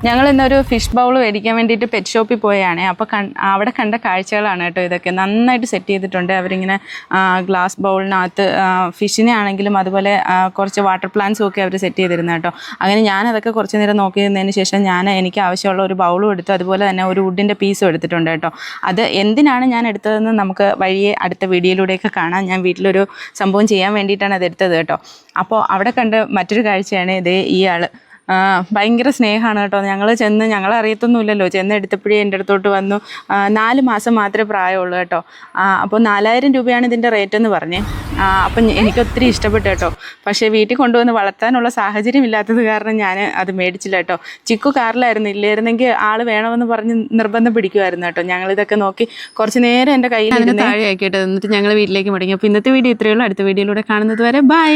ഞങ്ങൾ ഇന്നൊരു fish bowl മേടിക്കാൻ വേണ്ടിയിട്ട് പെറ്റ് ഷോപ്പിൽ പോയാണ്. അപ്പോൾ അവിടെ കണ്ട കാഴ്ചകളാണ് കേട്ടോ ഇതൊക്കെ. നന്നായിട്ട് സെറ്റ് ചെയ്തിട്ടുണ്ട് അവരിങ്ങനെ. ഗ്ലാസ് ബൗളിനകത്ത് ഫിഷിനെ ആണെങ്കിലും അതുപോലെ കുറച്ച് വാട്ടർ പ്ലാന്റ്സും ഒക്കെ അവർ സെറ്റ് ചെയ്തിരുന്നു കേട്ടോ. അങ്ങനെ ഞാനതൊക്കെ കുറച്ച് നേരം നോക്കി നിന്നതിന് ശേഷം എനിക്ക് ആവശ്യമുള്ള ഒരു ബൗളും എടുത്തു, അതുപോലെ തന്നെ ഒരു വുഡിൻ്റെ പീസും എടുത്തിട്ടുണ്ട് കേട്ടോ. അത് എന്തിനാണ് ഞാൻ എടുത്തതെന്ന് നമുക്ക് വഴിയെ അടുത്ത വീഡിയോയിലൂടെയൊക്കെ കാണാം. ഞാൻ വീട്ടിലൊരു സംഭവം ചെയ്യാൻ വേണ്ടിയിട്ടാണ് അത് എടുത്തത് കേട്ടോ. അപ്പോൾ അവിടെ കണ്ട് മറ്റൊരു കാഴ്ചയാണ് ഇതേ ഈ ആൾ. ഭയങ്കര സ്നേഹമാണ് കേട്ടോ. ഞങ്ങളറിയത്തൊന്നുമില്ലല്ലോ, എടുത്തപ്പോഴേ എൻ്റെ അടുത്തോട്ട് വന്നു. 4 മാസം മാത്രമേ പ്രായമുള്ളൂ കേട്ടോ. അപ്പോൾ 4000 രൂപയാണ് ഇതിൻ്റെ റേറ്റ് എന്ന് പറഞ്ഞേ. അപ്പം എനിക്കൊത്തിരി ഇഷ്ടപ്പെട്ടു കേട്ടോ. പക്ഷേ വീട്ടിൽ കൊണ്ടുവന്ന് വളർത്താനുള്ള സാഹചര്യം ഇല്ലാത്തത് കാരണം ഞാൻ അത് മേടിച്ചില്ല കേട്ടോ. ചിക്കു കാറിലായിരുന്നു, ഇല്ലായിരുന്നെങ്കിൽ ആൾ വേണമെന്ന് പറഞ്ഞ് നിർബന്ധം പിടിക്കുമായിരുന്നു കേട്ടോ. ഞങ്ങളിതൊക്കെ നോക്കി കുറച്ച് നേരം എൻ്റെ കയ്യിൽ താഴെ ആക്കിയിട്ട് എന്നിട്ട് ഞങ്ങൾ വീട്ടിലേക്ക് മടങ്ങി. അപ്പോൾ ഇന്നത്തെ വീഡിയോ ഇത്രയേ ഉള്ളൂ. അടുത്ത വീഡിയോയിലൂടെ കാണുന്നത് വരെ ബൈ.